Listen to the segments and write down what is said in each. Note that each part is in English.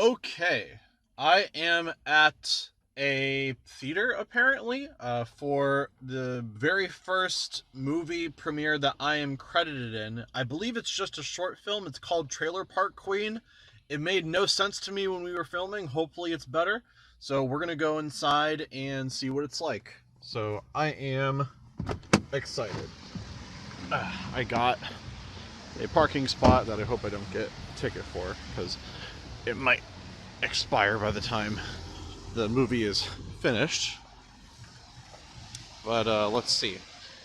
Okay, I am at a theater apparently for the very first movie premiere that I am credited in. I believe it's just a short film. It's called Trailer Park Queen. It made no sense to me when we were filming. Hopefully, it's better. So, we're gonna go inside and see what it's like. So, I am excited. I got a parking spot that I hope I don't get a ticket for because it might expire by the time the movie is finished. But let's see.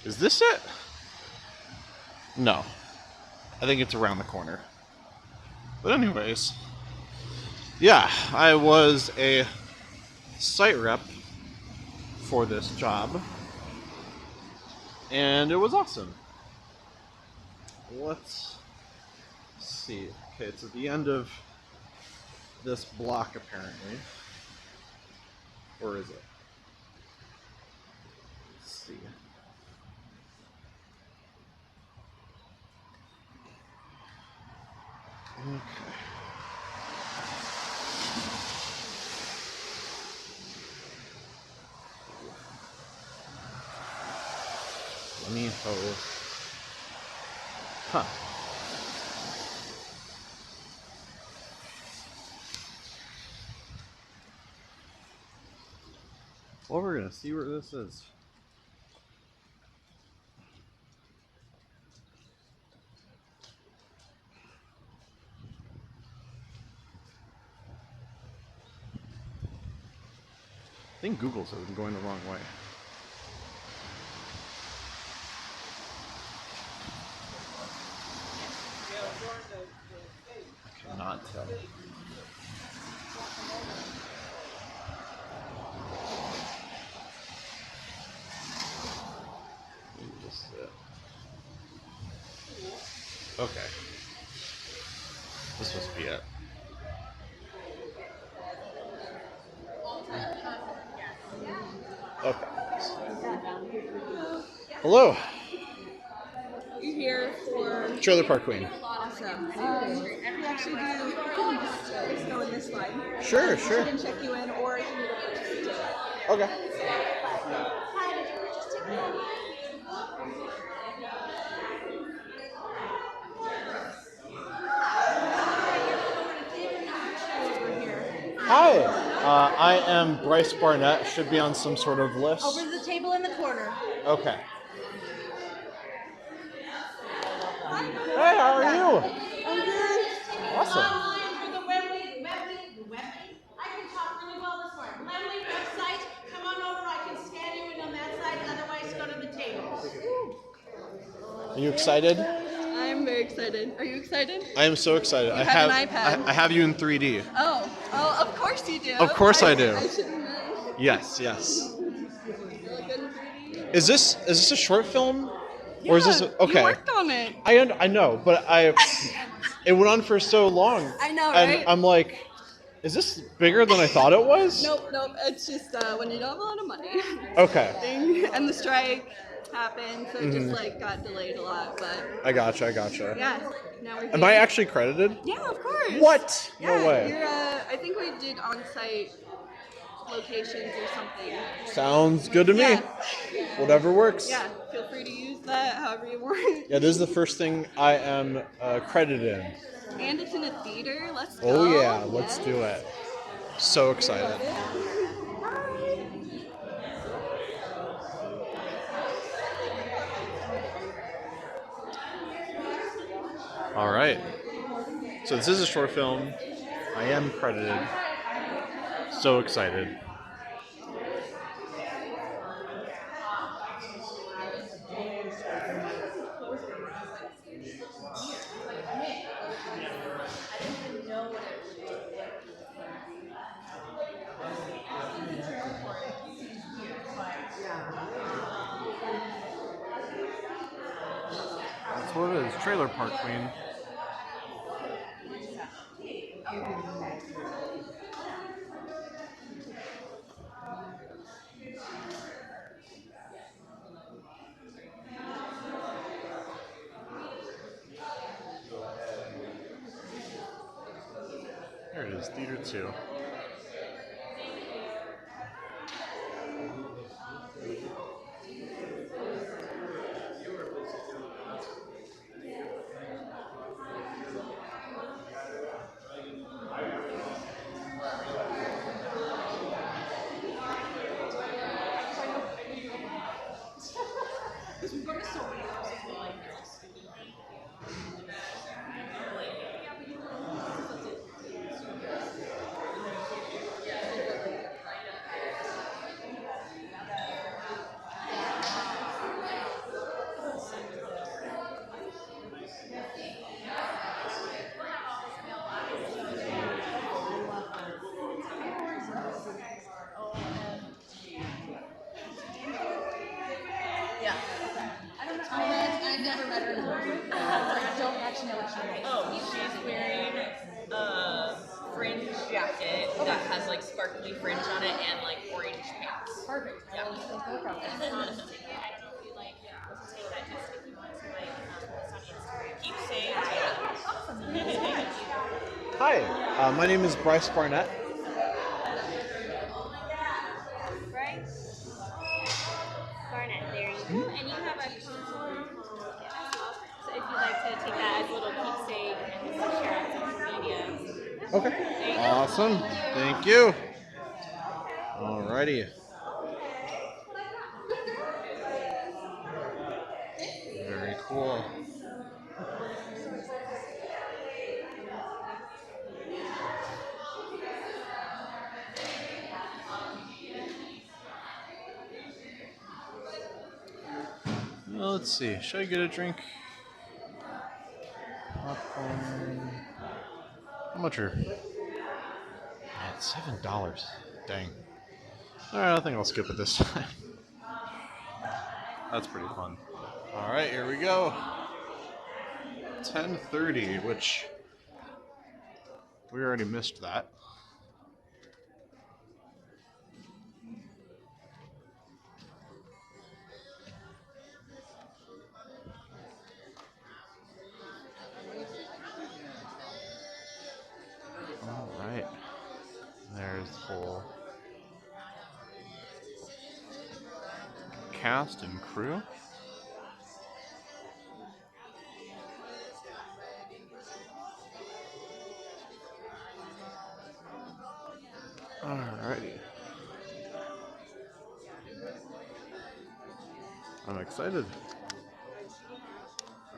Is this it? No. I think it's around the corner. But anyways, yeah, I was a site rep for this job, and it was awesome. Let's see. Okay, it's at the end of this block apparently. Or is it? Let's see. Okay. Let me host. Huh. Well, we're gonna see where this is. I think Google says I'm going the wrong way. I cannot tell. Maybe this is it. Okay. This must be it. Okay. Hello. You here for Trailer Park Queen. awesome? We actually do. Just go in this line. Sure, She sure. can check you in, or if you need to purchase a ticket. Okay. Hi, did you purchase a ticket? Over here. Hi. I am Bryce Barnett. Should be on some sort of list. Over the table in the corner. Okay. Hey, how are you? I'm good. Awesome. Online through the I can talk really well this morning. Wembley website, come on over, I can scan you in on that side, otherwise go to the table. Are you excited? I'm very excited. Are you excited? I am so excited. You have an iPad. I have you in 3D. Oh, of course you do. Of course I do. I should have known. Yes, yes. Really good in 3D. Is this a short film? Or is this okay? You worked on it. I know, but it went on for so long. I know, And right? I'm like, is this bigger than I thought it was? Nope. It's just when you don't have a lot of money. Okay. And the strike happened, so it just like got delayed a lot. But I gotcha. yeah, now we're here. Am I actually credited? Yeah, of course. What? Yeah, No way. You're. I think we did on-site locations or something. Sounds good to me. Yeah. Whatever works. Yeah. Feel free to use that however you want. Yeah, this is the first thing I am credited in. And it's in a theater. Let's go. Oh yeah, let's Yes. do it. So excited. All right. So this is a short film. I am credited. So excited. That's what it is. Trailer Park Queen. There it is, Theater 2. I've never met her in person. I don't actually know what she is. Oh, she's wearing a fringe jacket that has like sparkly fringe on it and like orange pants. Perfect. Yeah. Keep saying Hi, my name is Bryce Barnett. Bryce Barnett, there you go. And you have a console. So if you'd like to take that as a little keepsake and just share it on social media. Okay. Awesome. Thank you. Alrighty. Very cool. Well, let's see. Should I get a drink? Popcorn. How much are? At $7. Dang. Alright, I think I'll skip it this time. That's pretty fun. Alright, here we go. 10:30, which we already missed that. Alright. There's the whole cast and crew. Alrighty. I'm excited.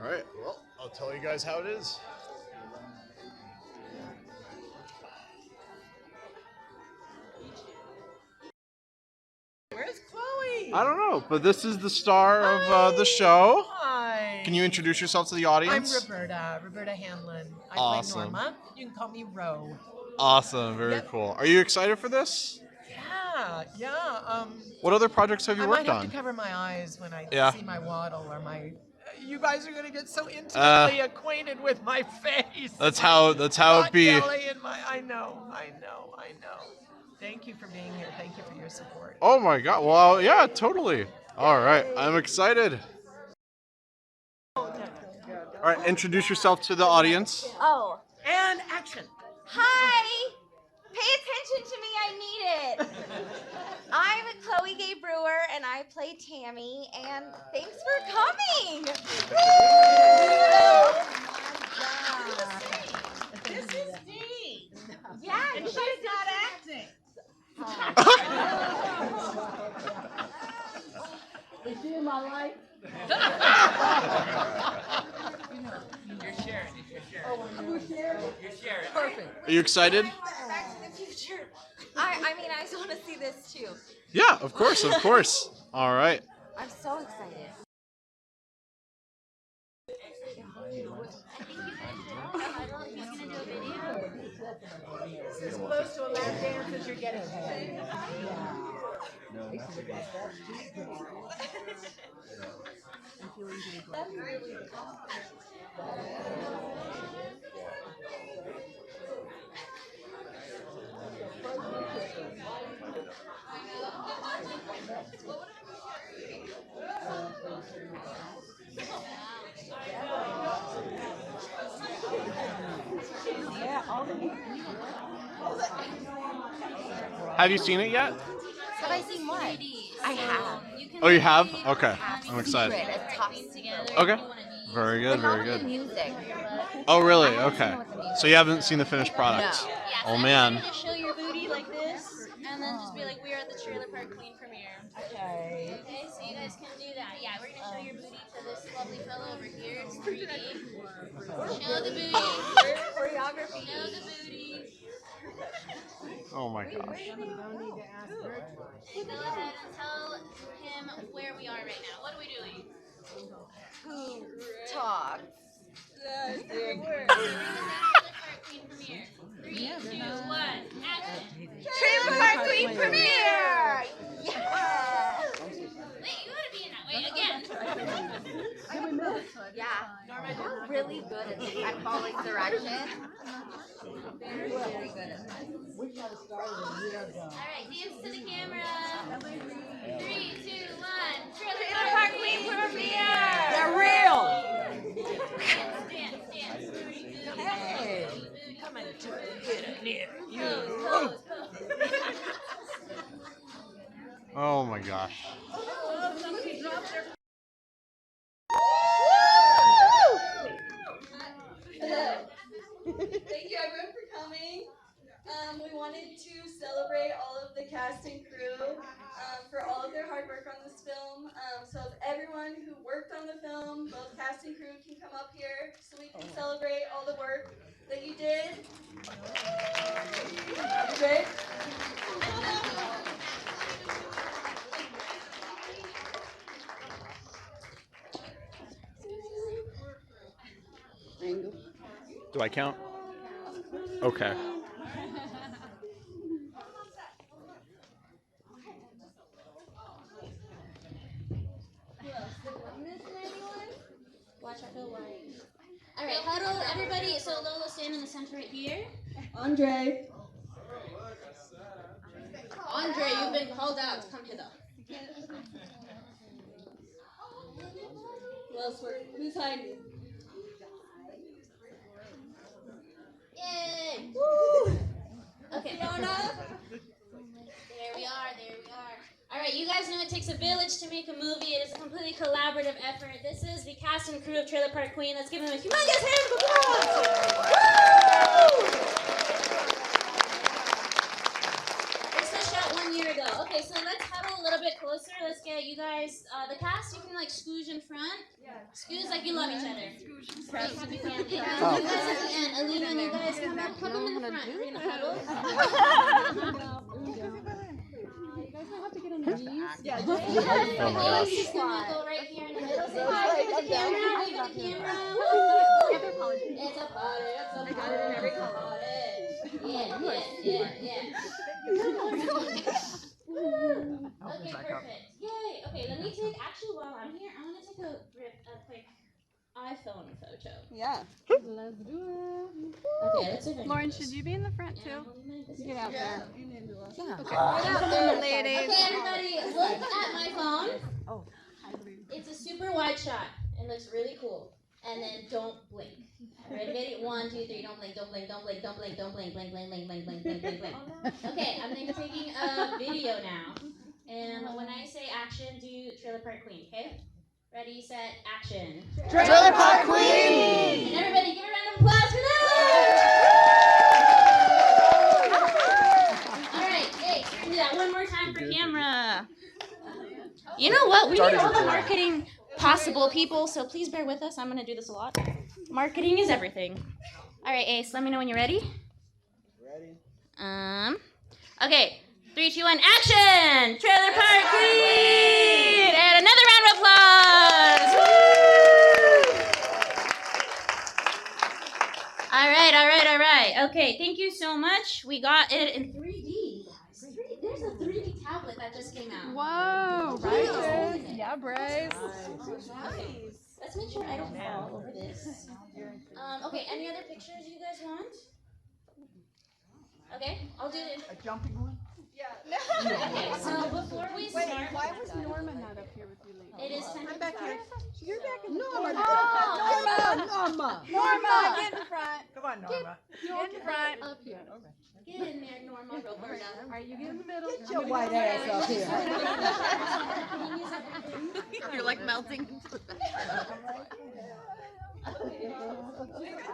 Alright, well, I'll tell you guys how it is. Where's Chloe? I don't know, but this is the star of the show. Hi. Can you introduce yourself to the audience? I'm Roberta Hanlon. I Awesome. play Norma. You can call me Ro. Awesome, very Yep. cool. Are you excited for this? Yeah. What other projects have you I might worked have on? to cover my eyes when I Yeah. see my waddle or my. You guys are gonna get so intimately acquainted with my face. That's how it be. Kelly and my. I know. Thank you for being here. Thank you for your support. Oh my god. Well, yeah, totally. All right, I'm excited. All right, introduce yourself to the audience. Oh, And action. hi! Pay attention to me, I need it. I'm Chloe Gay Brewer, and I play Tammy, and thanks for coming! This is Dee. Yeah, And you she's guys not acting. Is she in my life? You're sharing. You're sharing. Perfect. Are you excited? Back to the Future. I mean, I just want to see this too. Yeah, of course, of course. All right. I'm so excited. As close to a lap dance as you're getting. Have you seen it yet? Have I seen what? I have. Oh, you have? Okay. I'm excited. Secret, a top secret. Okay. Very good, But not very with the good. music. Oh, really? I haven't Okay. seen it with the music. So you haven't seen the finished product? No. Yeah, Oh, so man. everybody just show your booty like this, and then just be like, we're at the Trailer Park Queen premiere. Okay. Okay, so you guys can do that. Yeah, we're gonna show your booty to this lovely fellow over here. It's 3D. Show the booty. Choreography. Show the booty. Oh my gosh. And go ahead and tell him where we are right now. What are we doing? Who talks? Trailer Park Queen premiere. 3, 2, 1, action. Trailer Park Queen premiere! Yeah! Wait, you gotta be in that way again. Yeah. We're really good at following directions. Very, very good at this. Alright, dance to the camera. 3, 2, 1. Trailer Park Queen premiere! They're real. Dance. Hey. Come on, get near. Pose. Oh my gosh. Thank you everyone for coming. We wanted to celebrate all of the cast and crew for all of their hard work on this film. So if everyone who worked on the film, both cast and crew, can come up here so we can celebrate all the work that you did. Great. Do I count? Okay. Watch out for the line. Alright, huddle everybody. So Lolo, stand in the center right here. Andre. Andre, you've been called out to come hither. Who else who's hiding? Yay! Okay. Fiona. There we are. Alright, you guys know it takes a village to make a movie. It is a completely collaborative effort. This is the cast and crew of Trailer Park Queen. Let's give them a humongous hand of applause! Woo! This was shot 1 year ago. Okay, so let's huddle a little bit closer. Let's get you guys, the cast, you can like scooge in front. Scooge like you love each other. Right, if you can. And you guys at the end. Alina and you guys come up in the front. We're gonna huddle. Yeah. Go right here in the middle. Say hi to the camera. Wave at the camera. Woo! It's a party. Yeah. Okay, perfect. Yay. Okay, let me take. Actually, while I'm here, I want to take a quick iPhone photo. Yeah. Okay, let's see if I can Lauren, do should this. you be in the front Yeah, too? hold my- this Get is- out there. Yeah. Get out there, ladies. Okay, everybody, look at my phone. It's a super wide shot. It looks really cool. And then don't blink. Ready? 1, 2, 3. Don't blink. Blink. Okay, I'm taking a video now. And when I say action, do Trailer Park Queen. Okay? Ready, set, action. Trailer Park Queen. And everybody, give a round of applause for that. All right, hey, we're gonna do that one more time for camera. You know what? We need all the marketing possible people, so please bear with us. I'm gonna do this a lot. Marketing is everything. All right, Ace, let me know when you're ready. Ready. Okay, 3, 2, 1, action! Trailer Park Queen! And another round of applause! Woo! All right. Okay, thank you so much. We got it in 3D, guys. There's a 3D tablet that just came out. Whoa, right? Yeah, Bryce. Okay, let's make sure I don't fall over this. Okay, any other pictures you guys want? Okay, I'll do it. A jumping one? Okay, so before we start, Why was Norma not up here with you lately? it is time to back start. here. You're back in the Norma, Norma, Norma. Norma, get in front. Come on, Norma. In front. Up here. Get in there, Norma Roberta. All right, you get in the middle. Get your white ass up here. You're like melting into the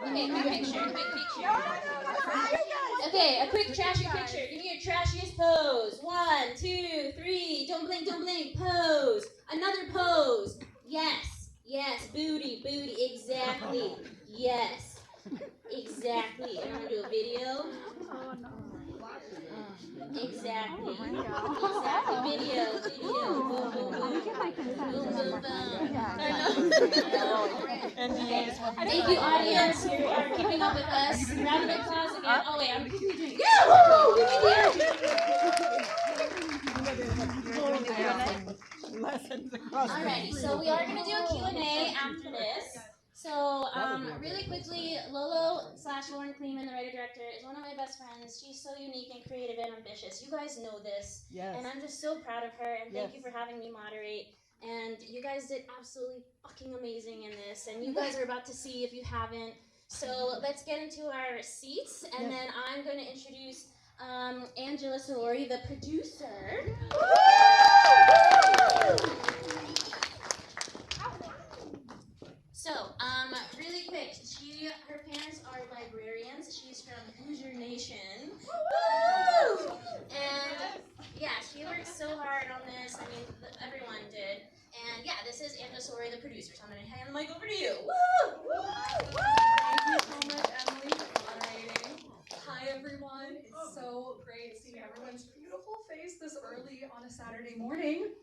Okay, quick picture. Okay, a quick trashy picture. Give me your trashiest pose. 1, 2, 3. Don't blink, pose. Another pose. Yes, booty, exactly. Yes, exactly. And I'm gonna do a video. Exactly. Video. Boom, boom, boom. Thank you, audience, who are keeping up with us. Round of applause again. Oh wait, I'm doing. Yahoo! Alrighty, so we are gonna do a Q&A after this. So, really quickly, Lolo/Lauren Kleeman, the writer-director, is one of my best friends. She's so unique and creative and ambitious. You guys know this. Yes. And I'm just so proud of her, and thank you for having me moderate. And you guys did absolutely fucking amazing in this, and you guys are about to see if you haven't. So let's get into our seats, and then I'm going to introduce Angela Solori, the producer. So, really quick, her parents are librarians. She's from Hoosier Nation. Woo! And yeah, she worked so hard on this. I mean, everyone did. And yeah, this is Angela Solori, the producer. So I'm gonna hand the mic over to you. Woo! Thank you so much, Emily, for moderating. Hi, everyone. It's so great seeing everyone's beautiful face this early on a Saturday morning.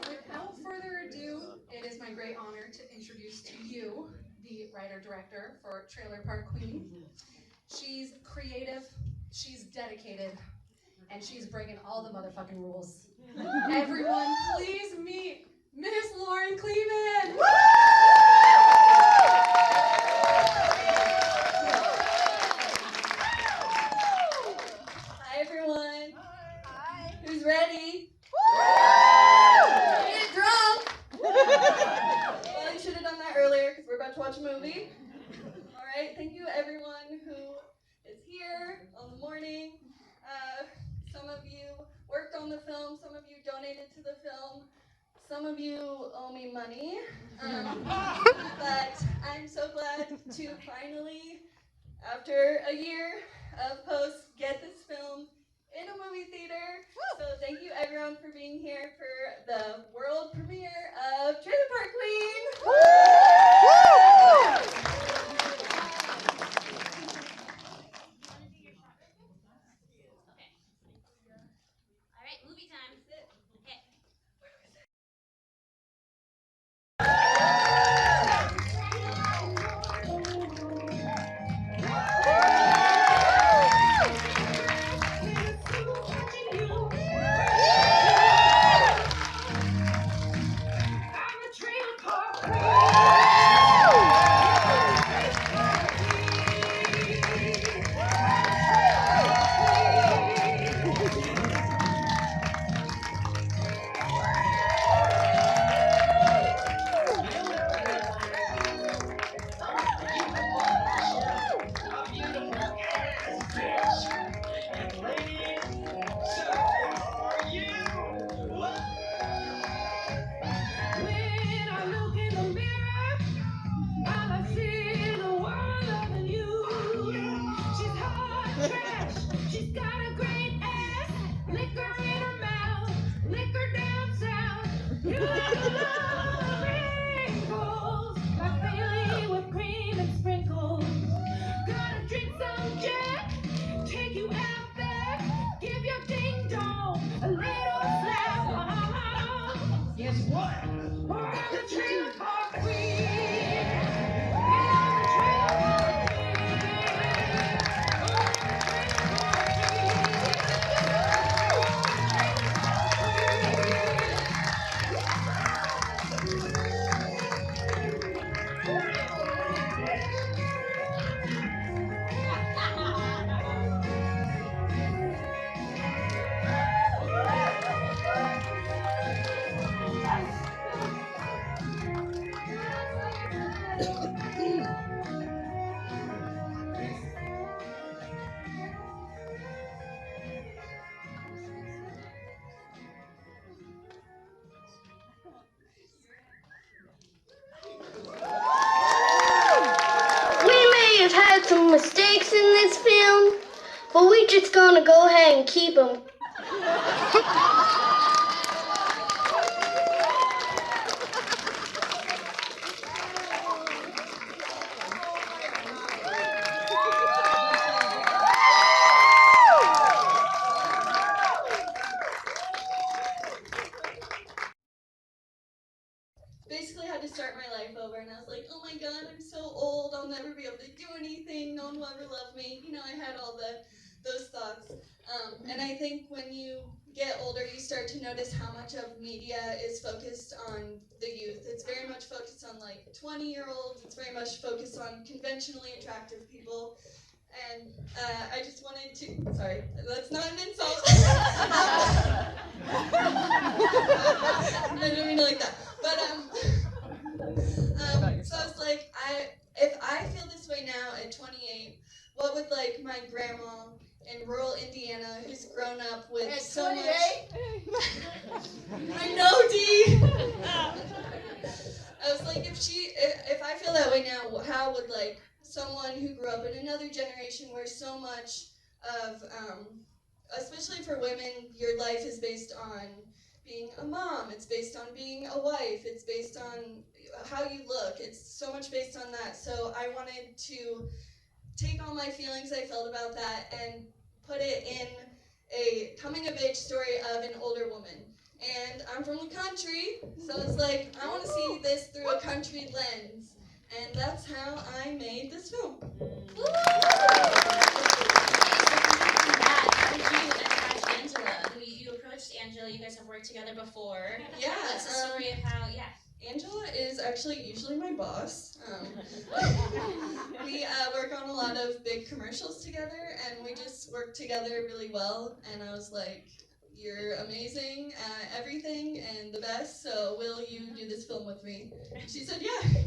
Without further ado, it is my great honor to introduce to you the writer-director for Trailer Park Queen. She's creative, she's dedicated, and she's breaking all the motherfucking rules. Everyone, please meet Miss Lauren Kleeman. Hi, everyone. Hi. Who's ready? Get drunk. Well, you should have done that earlier because we're about to watch a movie. All right. Thank you, everyone who is here on the morning. Some of you worked on the film. Some of you donated to the film. Some of you owe me money. But I'm so glad to finally, after a year of posts, get this film in a movie theater. So thank you everyone for being here for the world premiere of Trailer Park Queen. All right, movie time. Okay. some mistakes in this film, but we just gonna go ahead and keep them. Basically had to start my life over, and I was like, oh my god, I'm so old, I'll never be able to do anything, no one will ever love me. You know, I had all those thoughts. And I think when you get older, you start to notice how much of media is focused on the youth. It's very much focused on like 20-year-olds, it's very much focused on conventionally attractive people. And I just wanted to, sorry, that's not an insult. I didn't mean it like that. But so I was like, if I feel this way now at 28, what would like my grandma in rural Indiana, who's grown up with At so 28? much. I know, Dee. I was like, if I feel that way now, how would like someone who grew up in another generation where so much of, especially for women, your life is based on being a mom, it's based on being a wife, it's based on how you look, it's so much based on that. So I wanted to take all my feelings I felt about that and put it in a coming of age story of an older woman. And I'm from the country, so it's like, I want to see this through a country lens. And that's how I made this film. You approached Angela, you guys have worked together before. Yeah. What's the story of how, Angela is actually usually my boss. We work on a lot of big commercials together, and we just work together really well. And I was like, you're amazing at everything and the best, so will you do this film with me? She said, yeah.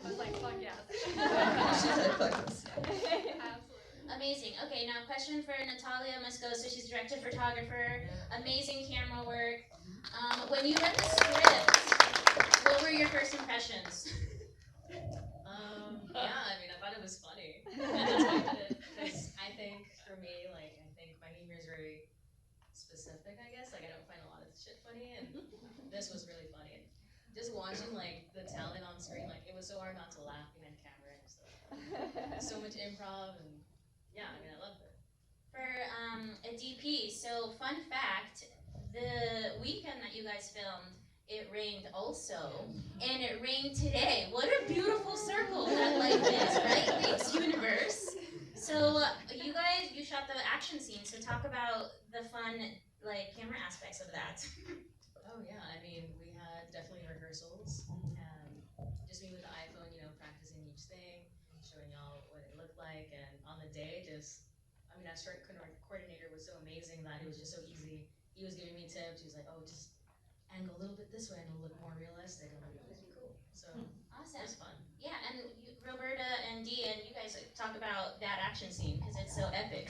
I was like, fuck yes. She said, fuck yes. Amazing. Okay, now question for Natalia Moscoso. She's director, photographer, amazing camera work. When you read the script, what were your first impressions? I mean, I thought it was funny. That's why I did it. Because I think, for me, like, I think my humor is very specific, I guess. Like, I don't find a lot of shit funny, and this was really funny. Just watching, like, the talent on screen, like, it was so hard not to laugh behind camera and stuff. So much improv, and yeah, I mean, I loved it. For a DP, so fun fact, the weekend that you guys filmed, it rained also, and it rained today. What a beautiful circle that life is, right? Thanks, universe. So you guys, you shot the action scene, so talk about the fun, like, camera aspects of that. Oh yeah, I mean, we had definitely rehearsals, and just me with the iPhone, you know, practicing each thing, showing y'all what it looked like, and on the day, I mean, our strike coordinator was so amazing that it was just so easy. He was giving me tips. He was like, oh, just angle a little bit this way and it'll look more realistic. I'm like, okay, cool. So Awesome. it was fun. Yeah, and Roberta and Dee, and you guys talk about that action scene because it's so epic.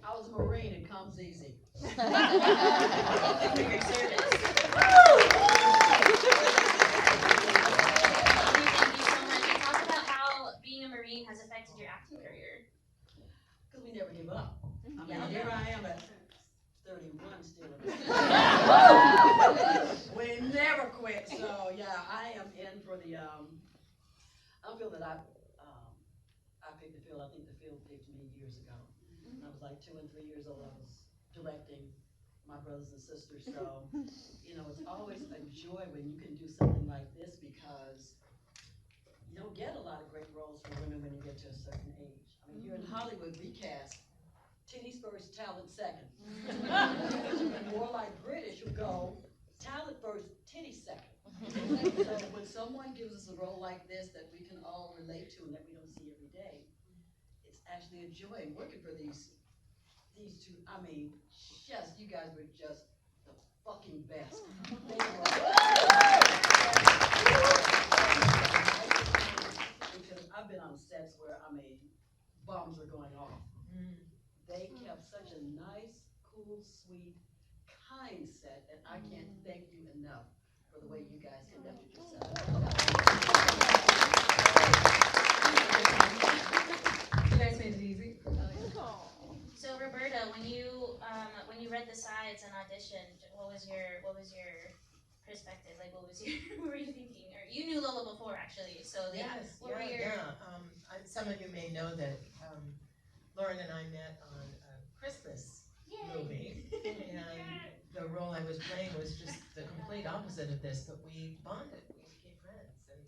I was a Marine, it comes easy. Thank you for your service. Thank you so much. And talk about how being a Marine has affected your acting career. Because we never give up. I mean, here I am at 31 still. We never quit. So yeah, I am in for the. I feel that I picked the field. I think the field picked me years ago. I was like 2 and 3 years old. I was directing my brothers and sisters. So you know, it's always a joy when you can do something like this because you don't get a lot of great roles for women when you get to a certain age. I mean, here in Hollywood, we cast titties first, talent second. More like British who go talent first, titties second. So when someone gives us a role like this that we can all relate to and that we don't see every day, it's actually a joy working for these two. I mean, just you guys were just the fucking best. Because I've been on sets where I mean, bombs are going off. They kept such a nice, cool, sweet, kind set, and I can't thank you enough for the way you guys conducted yourselves. clothing. Yes, What were your... Some of you may know that Lauren and I met on a Christmas movie, and the role I was playing was just the complete opposite of this, but we bonded, we became friends, and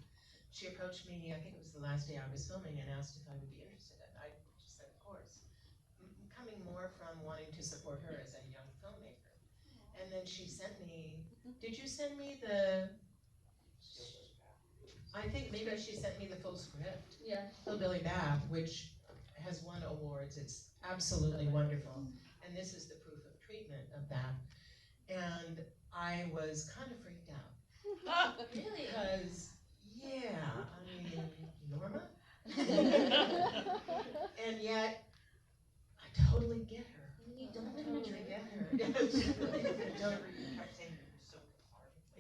she approached me, I think it was the last day I was filming, and asked if I would be interested, and I just said, of course, coming more from wanting to support her as a young filmmaker. And then she sent me, did you send me I think maybe she sent me the full script. Yeah. Hillbilly Bath, which has won awards. It's absolutely wonderful. And this is the proof of treatment of that. And I was kind of freaked out. Really? Because, yeah, I mean, Norma? And yet, I totally get her. You don't live in a Totally trailer. get her.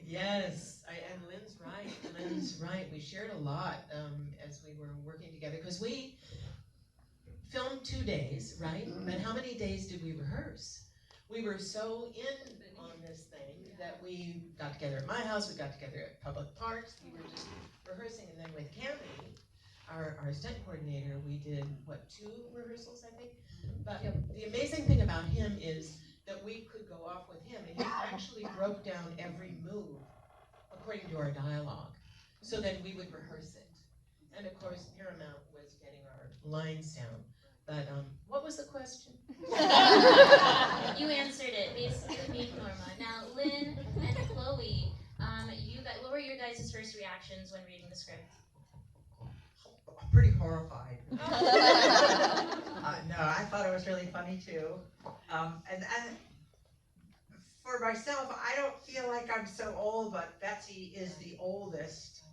Yes, and Lynn's right. Lynn's right. We shared a lot as we were working together because we filmed 2 days, right? But how many days did we rehearse? We were so in on this thing that we got together at my house. We got together at public parks. We were just rehearsing, and then with Cammie, our stunt coordinator, we did 2 rehearsals, I think. But the amazing thing about him is that we could go off with him, and he actually broke down every move according to our dialogue. So then we would rehearse it. And of course, Paramount was getting our lines down. But what was the question? You answered it, basically being Norma. Now, Lynn and Chloe, what were your guys' first reactions when reading the script? Pretty horrified. No, I thought it was really funny too. And for myself, I don't feel like I'm so old, but Betsy is the oldest.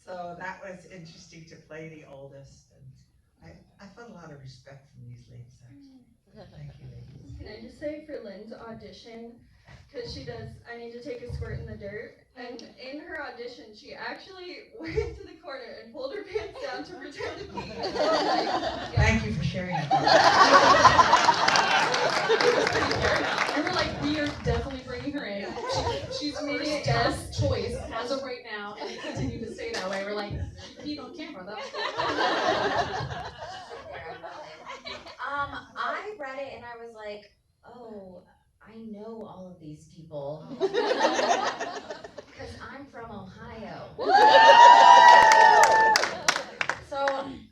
So that was interesting to play the oldest. And I felt a lot of respect from these ladies, actually. Thank you, ladies. Can I just say for Lynn's audition, because she does I Need to Take a Squirt in the Dirt, and in her audition, she actually went to the corner and pulled her pants down to pretend to pee. Thank you for sharing that. We were like, we are definitely bringing her in. She's made a best choice as of right now, and it continued to stay that way. We're like, keep on camera, though. I read it and I was like, oh, I know all of these people. Because I'm from Ohio. So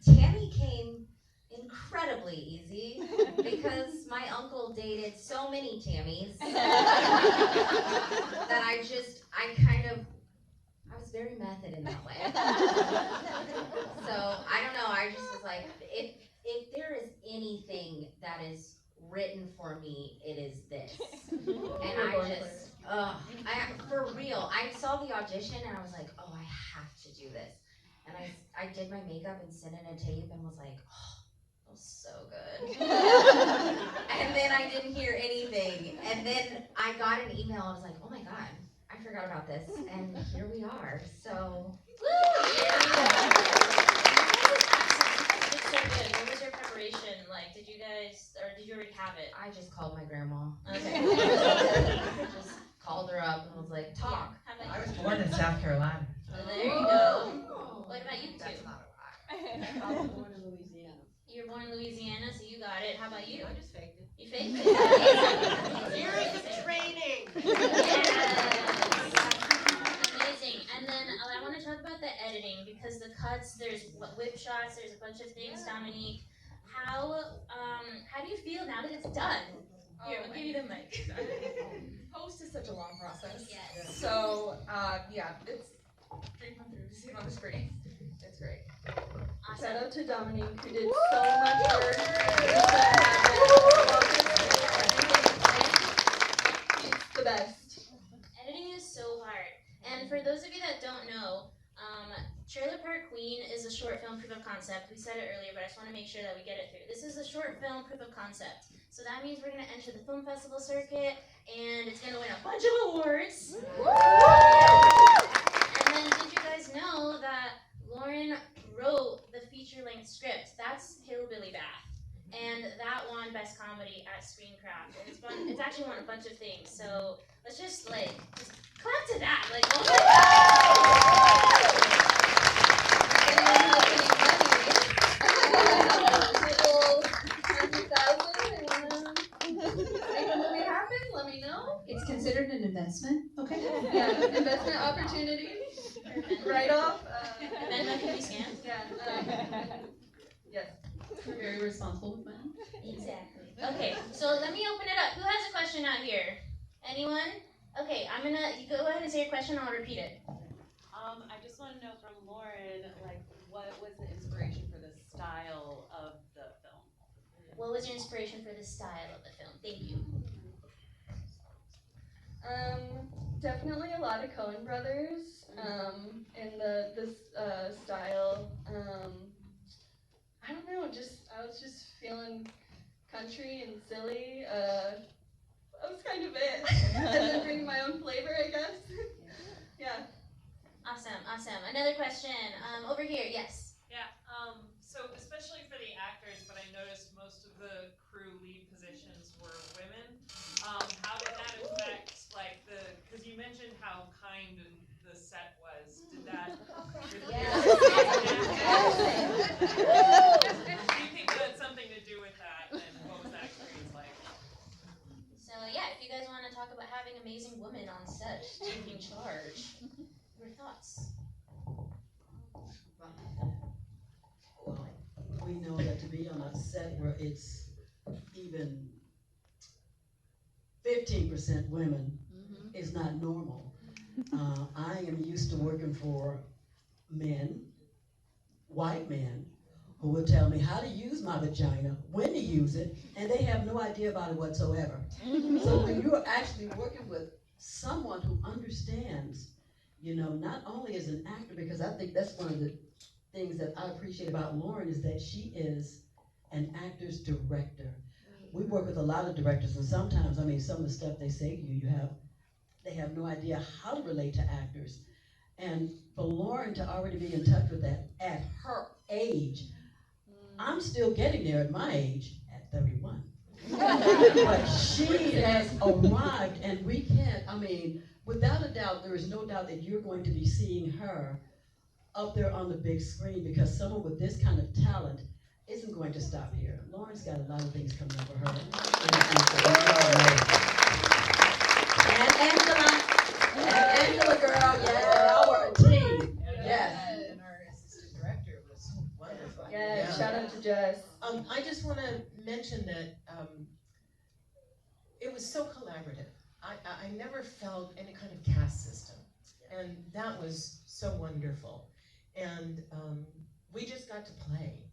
Tammy came incredibly easy because my uncle dated so many Tammys that I was very method in that way. So I don't know, I just was like, if there is anything that is written for me, it is this. And I just, for real, I saw the audition and I was like, oh, I have to do this. And I did my makeup and sent in a tape and was like, oh, that was so good. And then I didn't hear anything. And then I got an email, I was like, oh my God, I forgot about this. And here we are, so. It's so good. What was your preparation like? Did you already have it? I just called my grandma. Okay. Just called her up and was like, talk. Yeah. I was born in South Carolina. There you go. What about you two? That's not a I was born in Louisiana. You were born in Louisiana, so you got it. How about you? I just faked it. You faked it? Years of training. Yes. Amazing. And then I want to talk about the editing because the cuts, there's whip shots, there's a bunch of things. Dominique, how do you feel now that it's done? Here, I'll give you the mic. Post is such a long process. Yes. So, yeah, it's dream come true to see it on the screen. It's great. Awesome. Shout out to Dominique who did so much work. She's the best. Editing is so hard. And for those of you that don't know, Trailer Park Queen is a short film proof of concept. We said it earlier, but I just want to make sure that we get it through. This is a short film proof of concept. So that means we're going to enter the film festival circuit, and it's going to win a bunch of awards. And then did you guys know that Lauren wrote the feature-length script? That's Hillbilly Bath. And that won Best Comedy at Screencraft. And it's actually won a bunch of things. So let's just clap to that. Oh my God. very responsible with men. Exactly. Okay, so let me open it up. Who has a question out here? Anyone? Okay, you go ahead and say your question, I'll repeat it. I just want to know from Lauren, like, what was the inspiration for the style of the film? What was your inspiration for the style of the film? Thank you. Definitely a lot of Coen Brothers, in this style. I don't know, I was just feeling country and silly. That was kind of it. And then bring my own flavor, I guess. Yeah. Awesome, awesome. Another question, over here, yes. Yeah, so especially for the actors, but I noticed most of the crew lead positions were women. How did that affect, like, because you mentioned how kind the set was. Did that? Do you think that had something to do with that, and what was that experience like? So yeah, if you guys want to talk about having amazing women on set taking charge, your thoughts? Well, we know that to be on a set where it's even 15% women is not normal. I am used to working for men, white men, who will tell me how to use my vagina, when to use it, and they have no idea about it whatsoever. So when you're actually working with someone who understands, not only as an actor, because I think that's one of the things that I appreciate about Lauren is that she is an actor's director. We work with a lot of directors, and sometimes, some of the stuff they say to you, they have no idea how to relate to actors. And for Lauren to already be in touch with that at her age, I'm still getting there at my age, at 31. But she has arrived, and we can't, without a doubt, there is no doubt that you're going to be seeing her up there on the big screen, because someone with this kind of talent isn't going to stop here. Lauren's got a lot of things coming up for her. And Angela, girl, yeah, our team. Yes. And our assistant director was wonderful. Yeah, shout out to Jess. I just want to mention that it was so collaborative. I never felt any kind of caste system, and that was so wonderful. And we just got to play,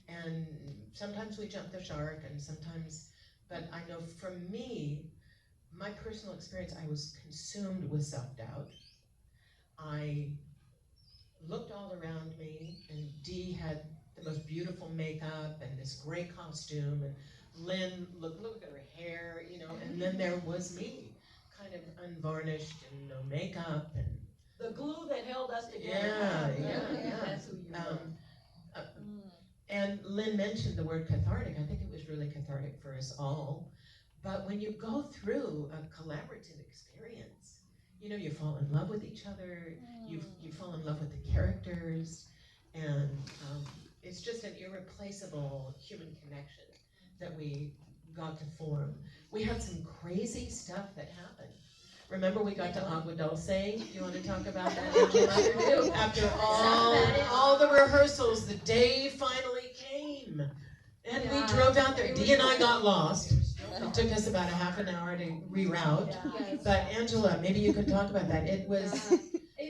and sometimes we jumped the shark, and sometimes, but I know for me, my personal experience, I was consumed with self-doubt. I looked all around me, and Dee had the most beautiful makeup and this great costume, and Lynn, look at her hair, and then there was me, kind of unvarnished and no makeup, and the glue that held us together. Yeah. That's who you are. And Lynn mentioned the word cathartic. I think it was really cathartic for us all. But when you go through a collaborative experience, you fall in love with each other, you fall in love with the characters, and it's just an irreplaceable human connection that we got to form. We had some crazy stuff that happened. Remember, we got to Agua Dulce. Do you want to talk about that, Angela? After all the rehearsals, the day finally came. And we drove out there. Dee and I got lost. It took us about a half an hour to reroute. But Angela, maybe you could talk about that. It was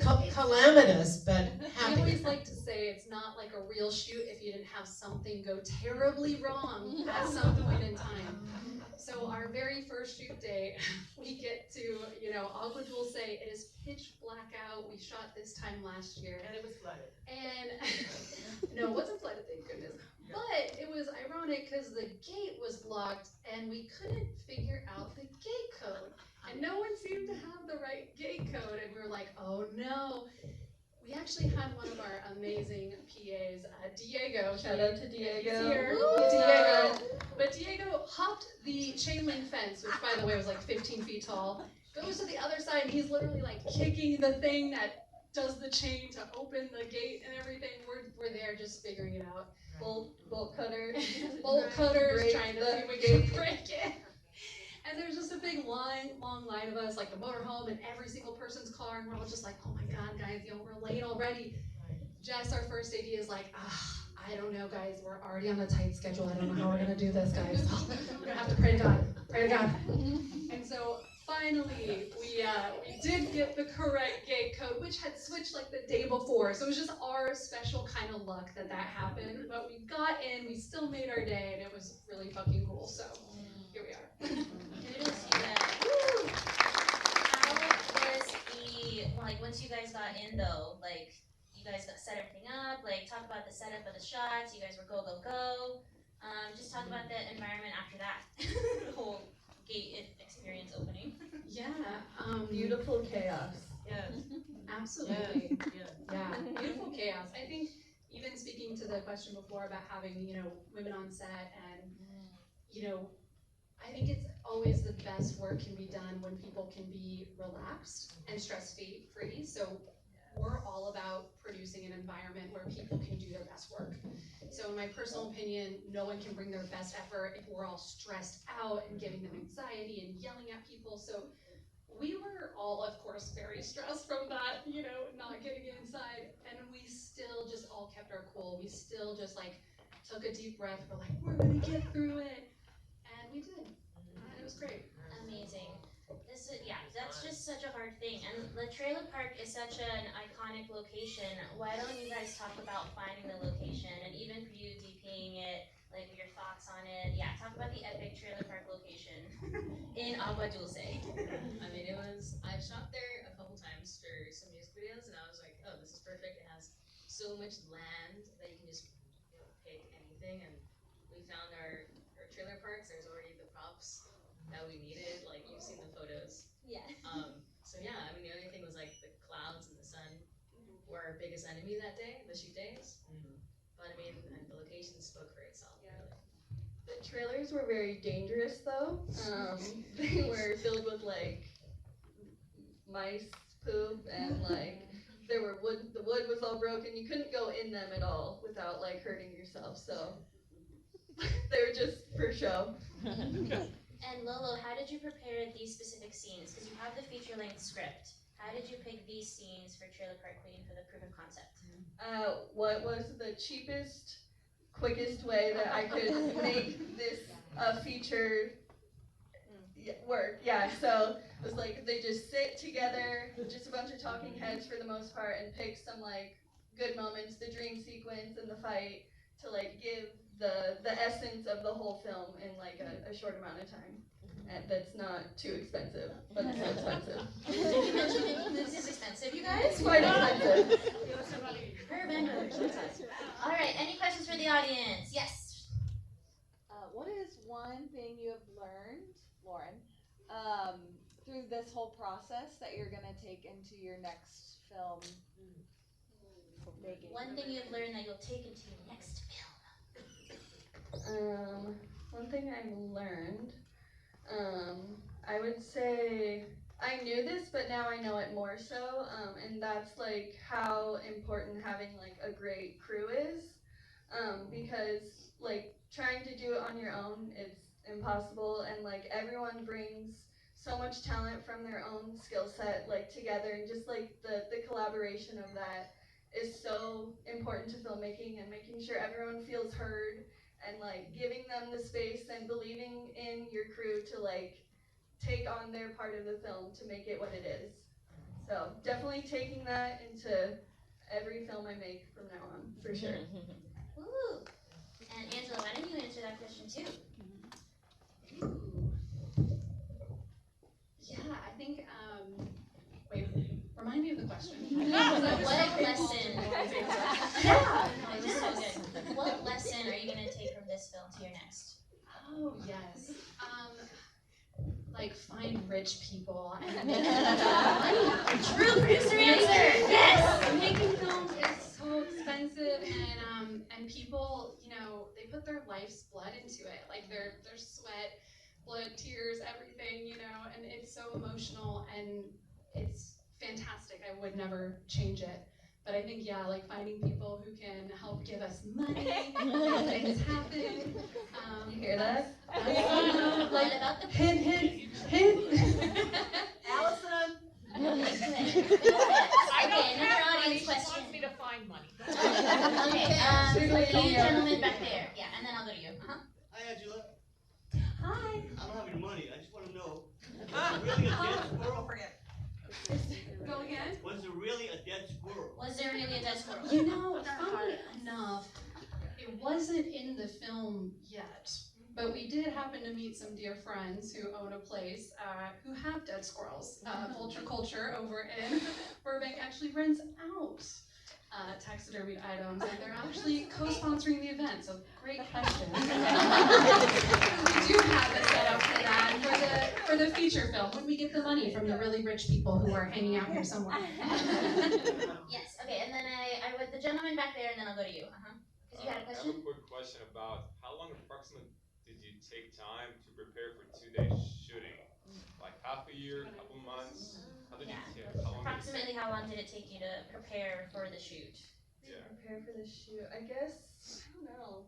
calamitous, but happy. I always like to say it's not like a real shoot if you didn't have something go terribly wrong at some point in time. So our very first shoot day, we get to, Agua Dulce. It is pitch black out. We shot this time last year. And it was flooded. And no, it wasn't flooded, thank goodness. But it was ironic because the gate was blocked and we couldn't figure out the gate code. And no one seemed to have the right gate code. And we were like, oh no. We actually had one of our amazing PAs, Diego. Shout out to Diego. He's here. Woo! Diego. But Diego hopped the chain link fence, which by the way was like 15 feet tall, goes to the other side, and he's literally like kicking the thing that does the chain to open the gate and everything. We're there just figuring it out. Bolt cutters, trying to see if we can break it. And there's just a big long line of us, like the motorhome and every single person's car, and we're all just like, oh my god, guys, we're late already. Jess, our first AD, is like, I don't know, guys. We're already on a tight schedule. I don't know how we're gonna do this, guys. We're gonna have to pray to God. Pray to God. And so finally, we did get the correct gate code, which had switched like the day before. So it was just our special kind of luck that happened. But we got in. We still made our day, and it was really fucking cool. So here we are. Kudos to you guys. How was like once you guys got in though, like you guys got set everything up, like talk about the setup of the shots, you guys were go, go, go. Just talk about the environment after that. The whole gate experience opening. Yeah. Beautiful chaos. Yes. Absolutely. Yeah. Beautiful chaos. I think even speaking to the question before about having, women on set and, I think it's always the best work can be done when people can be relaxed and stress-free. So we're all about producing an environment where people can do their best work. So in my personal opinion, no one can bring their best effort if we're all stressed out and giving them anxiety and yelling at people. So we were all, of course, very stressed from that, not getting inside. And we still just all kept our cool. We still just took a deep breath. We're like, we're gonna get through it. And we did. And it was great. Amazing. That's just such a hard thing. And the trailer park is such an iconic location. Why don't you guys talk about finding the location and even for you DPing it, like your thoughts on it? Yeah, talk about the epic trailer park location in Agua Dulce. I mean, I've shot there a couple times for some music videos, and I was like, oh, this is perfect. It has so much land that you can just pick anything. And we found our trailer parks. There's already the props that we needed. Like, you've seen the photos. Yeah. So yeah, I mean, the only thing was like the clouds and the sun were our biggest enemy that day, the shoot days. But I mean, the location spoke for itself. Yeah. The trailers were very dangerous though. They were filled with mice poop and the wood was all broken. You couldn't go in them at all without hurting yourself. So they were just for show. And Lolo, how did you prepare these specific scenes? Because you have the feature-length script. How did you pick these scenes for Trailer Park Queen for the proof of concept? What was the cheapest, quickest way that I could make this feature work? Yeah, so it was they just sit together, just a bunch of talking heads for the most part, and pick some good moments, the dream sequence and the fight, to give the essence of the whole film in a short amount of time. And that's not too expensive, but it's expensive. You mentioned this is expensive, you guys? It's quite expensive. Per vendor. All right, any questions for the audience? Yes. What is one thing you have learned, Lauren, through this whole process that you're gonna take into your next film making? One thing you've learned that you'll take into your next film. One thing I've learned, I would say I knew this, but now I know it more so, and that's how important having a great crew is, because trying to do it on your own, it's impossible, and everyone brings so much talent from their own skill set together, and just the collaboration of that is so important to filmmaking, and making sure everyone feels heard, and giving them the space and believing in your crew to take on their part of the film to make it what it is. So definitely taking that into every film I make from now on, for sure. Ooh. And Angela, why don't you answer that question too? Yeah, I think, wait, remind me of the question. What lesson? Yeah. This is so good. What lesson are you going to take from this film to your next? Oh, yes. Find rich people and make money. True producer answer. Yes. Making films is so expensive, and people, they put their life's blood into it, their sweat, blood, tears, everything, and it's so emotional and it's fantastic. I would never change it. But I think, finding people who can help give us money, make things happen. You hear that? Hint. Allison. I Okay, another have money. audience She question. wants me to find money. Okay, Okay, you gentlemen back there. Yeah, and then I'll go to you. Uh-huh. Hi, Angela. Hi. I don't have any money. I just want to know, was there really a dead squirrel? Go again? Was there really a dead squirrel? Was there really a dead squirrel? You know, funny enough, it wasn't in the film yet, but we did happen to meet some dear friends who own a place who have dead squirrels. Vulture Culture over in Burbank actually rents out taxidermied items, and they're actually co-sponsoring the event, so great question. We do have it set up for that, for the feature film, when we get the money from the really rich people who are hanging out here somewhere. Yes, okay, and then I with the gentleman back there, and then I'll go to you. Uh-huh. Because you had a I question? have a quick question about how long approximately did you take time to prepare for 2 days shooting? Like half a year, couple months? How did Yeah. you how long Approximately how long did it take you to prepare for the shoot? Yeah. Prepare for the shoot. I guess, I don't know.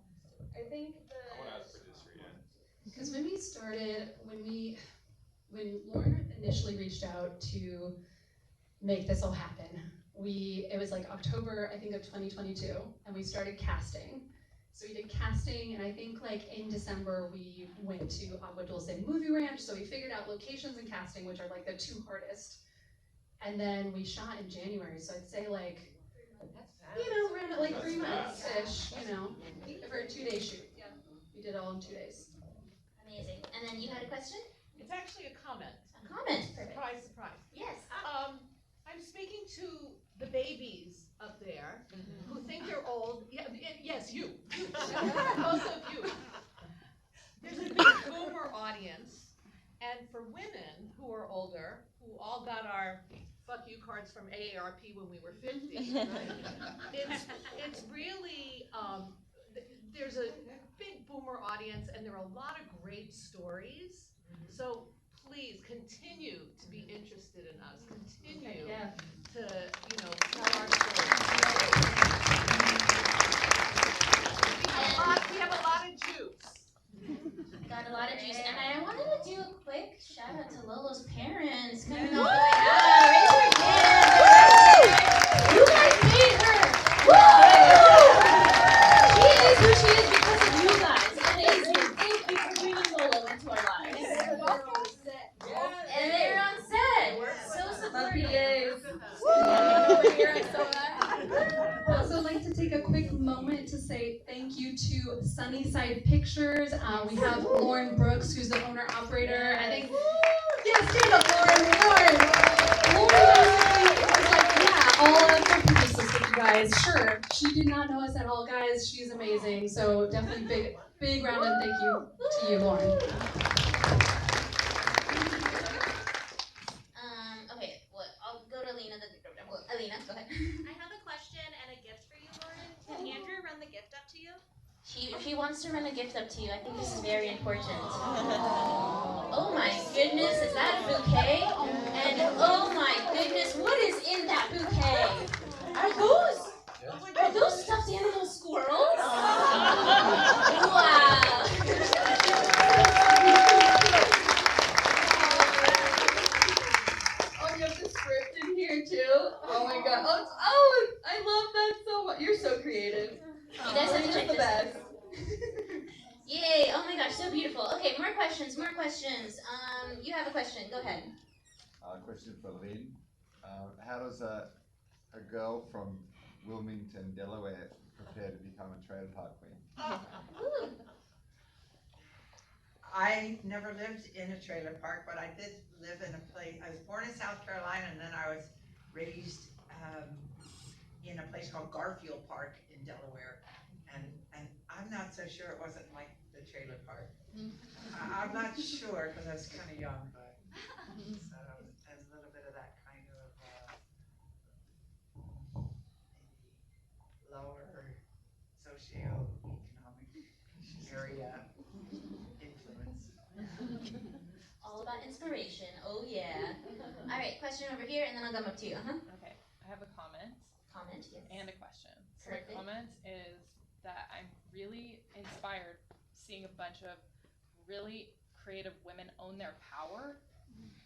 I think I want to ask for this, Rian. Because when we started, when Lauren initially reached out to make this all happen, it was like October, I think, of 2022, and we started casting. So we did casting, and I think like in December we went to Agua Dulce Movie Ranch, so we figured out locations and casting, which are like the two hardest. And then we shot in January, so I'd say like, around like 3 months-ish, for a 2-day shoot. Yeah, we did it all in 2 days. Amazing. And then you had a question? It's actually a comment. A comment. Perfect. Surprise, surprise. Yes. I'm speaking to the babies up there who think they're old. Yeah, yes, you. Both of you. There's a big boomer audience, and for women who are older, who all got our fuck you cards from AARP when we were 50, it's really, there's a big boomer audience, and there are a lot of great stories. So please continue to be interested in us. Continue to, tell our stories. We have a lot of juice. Got a lot of juice. And I wanted to do a quick shout out to Lolo's parents coming all the way out. Raise your hand. You guys made her. She is who she is because of you guys. Amazing. Thank you for bringing Lolo into our lives. And they're on set. So supportive. I'd also like to take a quick moment to say thank you to Sunnyside Pictures. We have Lauren Brooks, who's the owner-operator. I think, stand up, Lauren. Was like, all of her producers with you guys. Sure, she did not know us at all, guys. She's amazing. So definitely big round of thank you to you, Lauren. Okay, I'll go to Alina. Alina, go ahead. I have a question and a gift for you, Lauren. Can Andrew run the gift up to you? If he wants to run a gift up to you, I think this is very important. Oh my goodness, is that a bouquet? And oh my goodness, what is in that bouquet? Are those stuffed animal squirrels? Wow. Oh, you have the script in here too? Oh my god. Oh, I love that so much. You're so creative. You guys have to check the this best. out. Yay, oh my gosh, so beautiful. Okay, more questions. You have a question, go ahead. Question for Lynn. How does a girl from Wilmington, Delaware prepare to become a trailer park queen? I never lived in a trailer park, but I did live in a place. I was born in South Carolina, and then I was raised in a place called Garfield Park in Delaware. And I'm not so sure it wasn't like the trailer park. I'm not sure because I was kind of young, but so there's a little bit of that kind of maybe lower socioeconomic area influence. All about inspiration, oh yeah. All right, question over here, and then I'll come up to you. Okay, I have a comment. Comment, yes. And a question. So Perfect. my comment is that I'm really inspired seeing a bunch of really creative women own their power,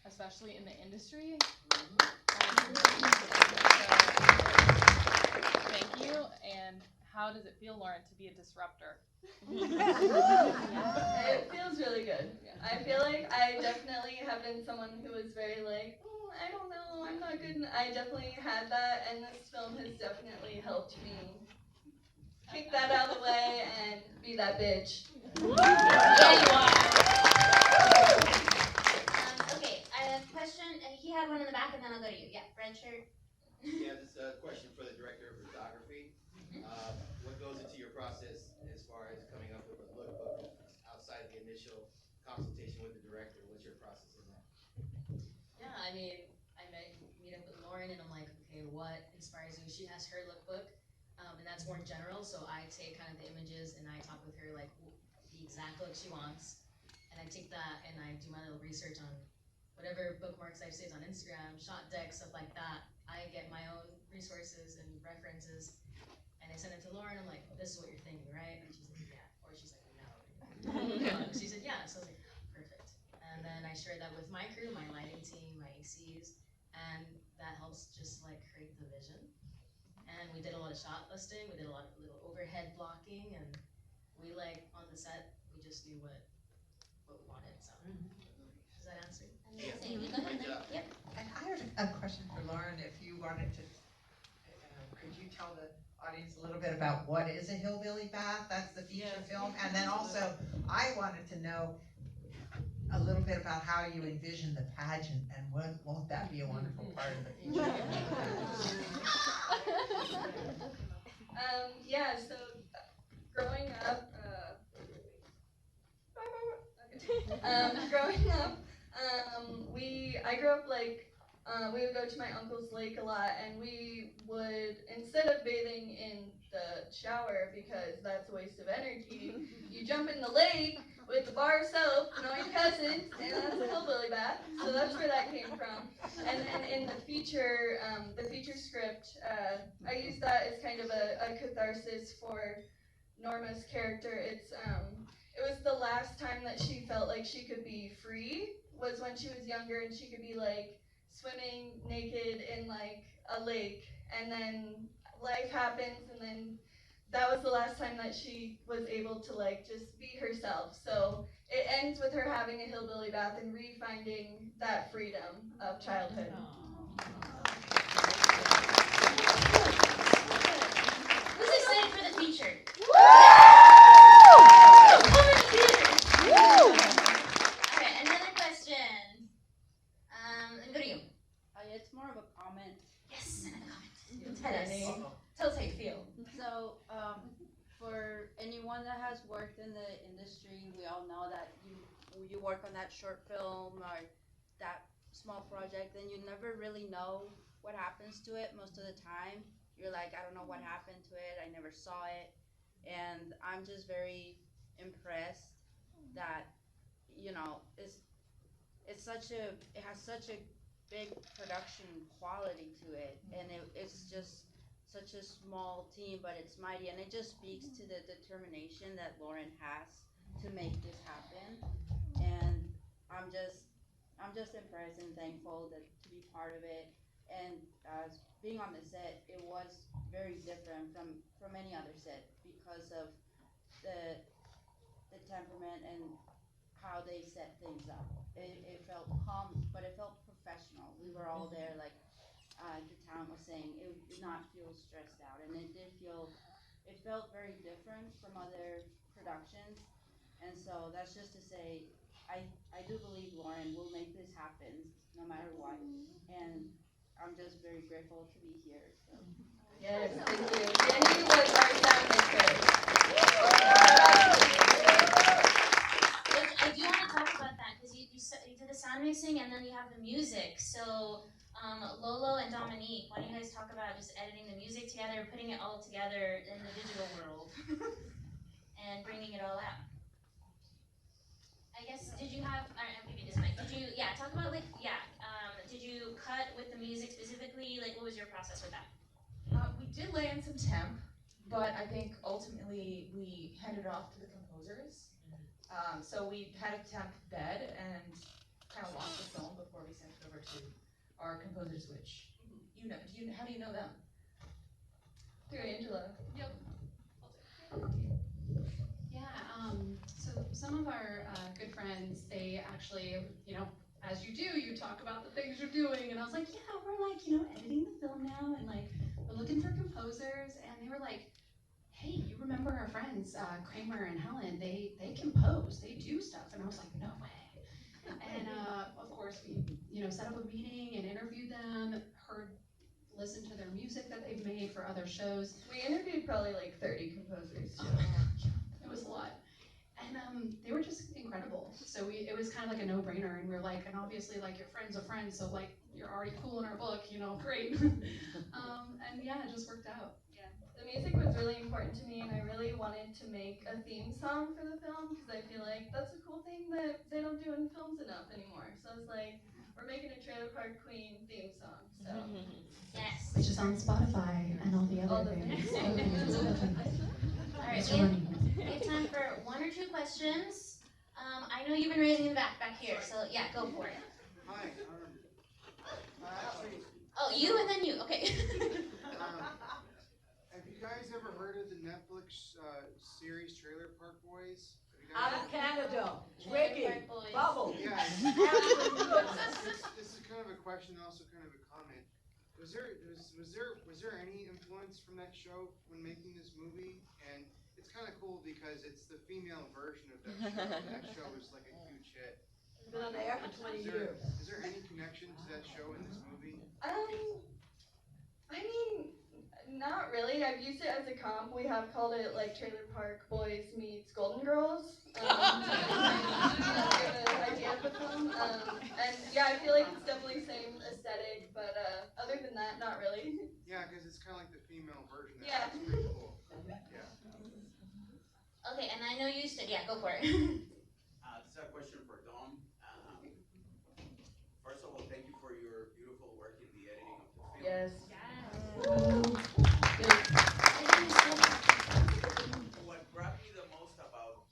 especially in the industry. So, thank you, and how does it feel, Lauren, to be a disruptor? It feels really good. I feel like I definitely have been someone who was very like, oh, I don't know, I'm not good. I definitely had that, and this film has definitely helped me kick that out of the way and be that bitch. Yeah, you are. Okay, I have a question. He had one in the back, and then I'll go to you. Yeah, red shirt. Yeah, this is a question for the director of photography. What goes into your process as far as coming up with a lookbook outside of the initial consultation with the director? What's your process in that? Yeah, I mean, I might meet up with Lauren and I'm like, okay, what inspires you? She has her lookbook, and that's more general. So I take kind of the images and I talk with her like the exact look she wants, and I take that and I do my little research on whatever bookmarks I've saved on Instagram, shot decks, stuff like that. I get my own resources and references, and I send it to Lauren. I'm like, this is what you're thinking, right? And she's like, yeah. Or she's like, no. She said, yeah. So I was like, perfect. And then I share that with my crew, my lighting team, my ACs, and that helps just like create the vision. And we did a lot of shot listing. We did a lot of little overhead blocking, and we like on the set, we just knew what we wanted. So does that answer? Yep. And I have a question for Lauren. If you wanted to, could you tell the audience a little bit about what is a hillbilly bath? That's the feature film. And then also, I wanted to know a little bit about how you envision the pageant, and won't that be a wonderful part of the feature? Yeah, so growing up, I grew up like, we would go to my uncle's lake a lot, and we would, instead of bathing in the shower, because that's a waste of energy, you jump in the lake with the bar of soap and all your cousins, and that's a hillbilly bath. So that's where that came from. And then in the feature script, I used that as kind of a catharsis for Norma's character. It was the last time that she felt like she could be free, was when she was younger and she could be like swimming naked in like a lake, and then life happens, and then that was the last time that she was able to like just be herself. So it ends with her having a hillbilly bath and re-finding that freedom of childhood. Who's excited for the feature? Okay, another question. Go to you. It's more of a comment. Yes, another comment. Tell us. Tell us how you feel. So, for anyone that has worked in the industry, we all know that you work on that short film or that small project, and you never really know what happens to it most of the time. You're like, I don't know what happened to it. I never saw it. And I'm just very impressed that, you know, it has such a big production quality to it, and it's just such a small team, but it's mighty, and it just speaks to the determination that Lauren has to make this happen. And I'm just impressed and thankful to be part of it. And being on the set, it was very different from any other set because of the temperament and how they set things up. It felt calm, but it felt professional. We were all there, like the town was saying, it did not feel stressed out, and it felt very different from other productions. And so that's just to say, I do believe Lauren will make this happen no matter what, and I'm just very grateful to be here. So. Yes, thank you. Jenny was our sound mixer. I do want to talk about that because you did the sound mixing and then you have the music. So Lolo and Dominique, why don't you guys talk about just editing the music together, putting it all together in the digital world, and bringing it all out? I guess, did you have, I'm giving you this mic, talk about like, did you cut with the music specifically? Like, what was your process with that? We did lay in some temp, but I think ultimately we handed it off to the composers. So we had a temp bed and kind of lost the film before we sent it over to our composers, which how do you know them? Through Angela. Yep. some of our good friends, they actually, as you do, you talk about the things you're doing, and I was like, yeah, we're like, editing the film now, and like, we're looking for composers, and they were like, hey, you remember our friends, Kramer and Helen, they compose, they do stuff, and I was like, no way. And of course, we, set up a meeting and interviewed them, listened to their music that they've made for other shows. We interviewed probably like 30 composers too. It was a lot. And they were just incredible. So it was kind of like a no-brainer, and we're like, and obviously like your friend's a friend, so like you're already cool in our book, great. And yeah, it just worked out. Yeah, the music was really important to me, and I really wanted to make a theme song for the film because I feel like that's a cool thing that they don't do in films enough anymore. So I was like, we're making a Trailer Park Queen theme song. So Yes. Which is on Spotify and all the other things. All right, we have time for one or two questions. I know you've been raising the back here, so yeah, go for it. Hi. Oh, you and then you. Okay. Have you guys ever heard of the Netflix series Trailer Park Boys? Out of Canada, Ricky, Bubble. Yeah. Absolutely. This is kind of a question, and also kind of a comment. Was there any influence from that show when making this movie? And it's kind of cool because it's the female version of that show. That show was like a huge hit. It's been on the air for 20 years. Is there any connection to that show in this movie? I mean, not really. I've used it as a comp. We have called it like Trailer Park Boys meets Golden Girls. To give an idea of the film. And yeah, I feel like it's definitely the same aesthetic, but other than that, not really. Yeah, because it's kind of like the female version. Yeah. It's pretty cool. Yeah. Okay, and I know you said, yeah, go for it. This is a question for Dawn. First of all, thank you for your beautiful work in the editing of the film. Yes. What grabbed me the most about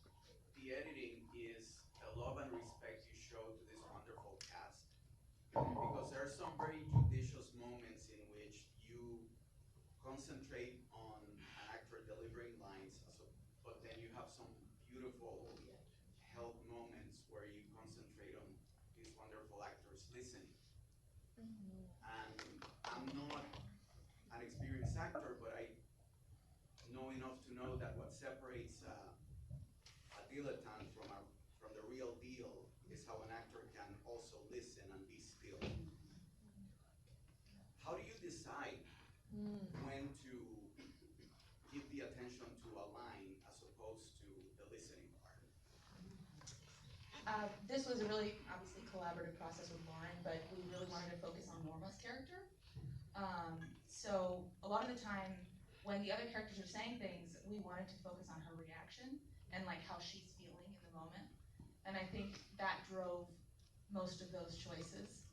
the editing is the love and respect you show to this wonderful cast. Because there are some very judicious moments in which you concentrate on an actor delivering lines, but then you have some beautiful help moments where you concentrate on these wonderful actors listening. And I'm not an experienced actor, but I know enough to know that what separates a dilettante from the real deal is how an actor can also listen and be still. How do you decide when to give the attention to a line as opposed to the listening part? This was a really, obviously, collaborative process with Lauren, but we really wanted to focus on Norma's character. So a lot of the time, when the other characters are saying things, we wanted to focus on her reaction and like how she's feeling in the moment. And I think that drove most of those choices.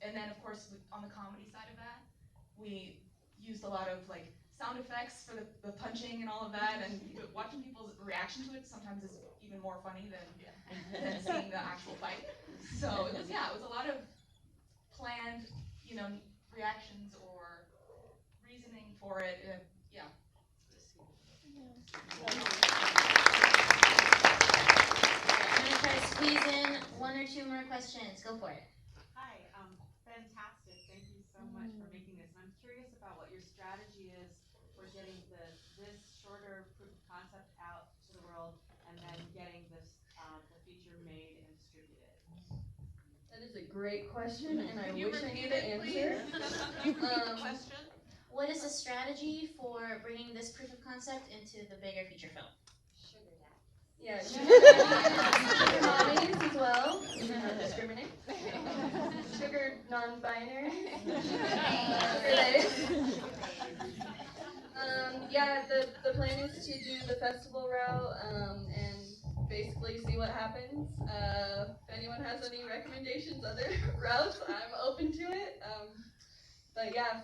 And then, of course, on the comedy side of that, we used a lot of like sound effects for the punching and all of that, and watching people's reaction to it sometimes is even more funny than seeing the actual fight. So it was a lot of planned, reactions or reasoning for it. Yeah. I'm gonna try to squeeze in one or two more questions. Go for it. Hi, fantastic. Thank you so much for making this. I'm curious about what your strategy is for getting this shorter proof of concept out to the world and then getting the feature made and distributed. That is a great question, and I Can you wish I knew repeat the it, answer. please? Question? What is the strategy for bringing this proof of concept into the bigger feature film? Yeah, sugar mommies as well. We do not discriminate. Sugar non-binary. Yeah, the plan is to do the festival route and basically see what happens. If anyone has any recommendations, other routes, I'm open to it. But yeah,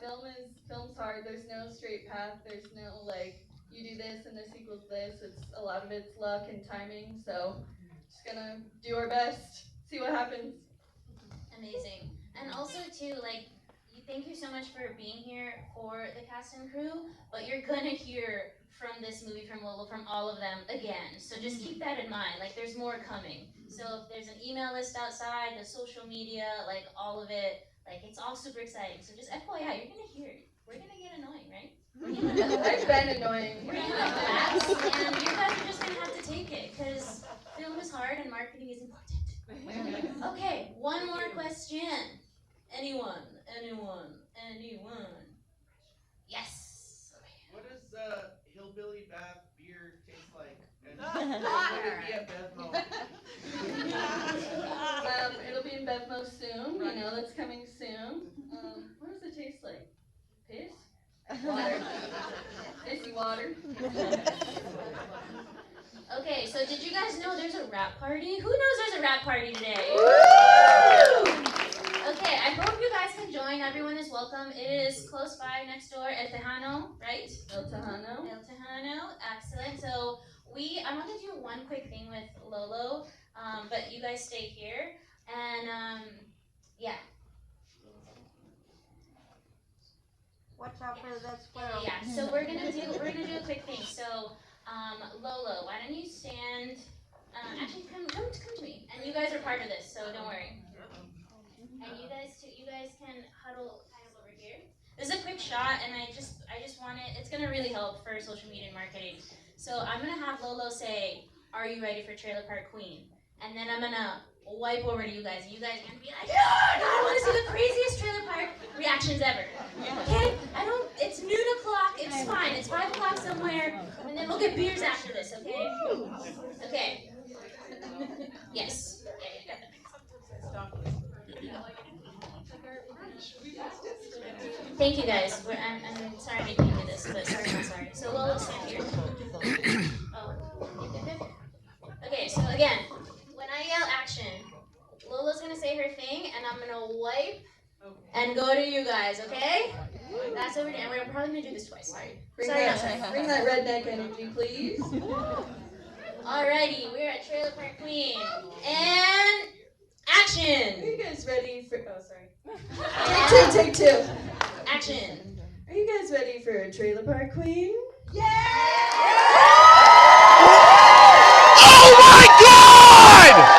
film's hard. There's no straight path. There's no like you do this and this equals this. It's a lot of it's luck and timing. So just gonna do our best, see what happens. Amazing. And also too, like thank you so much for being here for the cast and crew, but you're gonna hear from this movie, from Lolo, from all of them again. So just keep that in mind. Like, there's more coming. So if there's an email list outside, the social media, like all of it, like it's all super exciting. So just FYI, you're gonna hear it. We're gonna get annoying, right? I've been annoying. We're gonna relax, and you guys are just gonna have to take it, because film is hard and marketing is important. Okay, one more question. Anyone? Yes. What does Hillbilly Bath beer taste like? And would it be at Bevmo? It'll be in Bevmo soon. You know that's coming soon. What does it taste like? Piss? Water. Pissy water. Okay, so did you guys know there's a rap party? Who knows there's a rap party today? Okay, I hope you guys can join. Everyone is welcome. It is close by, next door, El Tejano, right? El Tejano. El Tejano, excellent. So I'm gonna do one quick thing with Lolo, but you guys stay here, and yeah. Watch out for that squirrel. Yeah, so we're gonna do a quick thing. So Lolo, why don't you stand? Actually, come to me. And you guys are part of this, so don't worry. And you guys can huddle kind of over here. This is a quick shot, and I just want it. It's gonna really help for social media and marketing. So I'm gonna have Lolo say, "Are you ready for Trailer Park Queen?" And then I'm gonna wipe over to you guys. You guys are gonna be like, "Dude, I want to see the craziest Trailer Park reactions ever." Okay? It's noon o'clock. It's fine. It's 5 o'clock somewhere, and then we'll get beers after this. Okay? Okay. Yes. Yeah. Thank you guys. I'm sorry I made you do this, but sorry, not sorry. So Lolo, stand here. Oh. Okay, so again, when I yell action, Lolo's gonna say her thing, and I'm gonna wipe and go to you guys, okay? That's what we're doing. We're probably gonna do this twice. Sorry. Bring Sorry, that, not sorry. bring that redneck energy, please. Alrighty, we're at Trailer Park Queen. And action! Are you guys ready for... Oh, sorry. Yeah. Take two. Action. Are you guys ready for Trailer Park Queen? Yeah! Oh my God!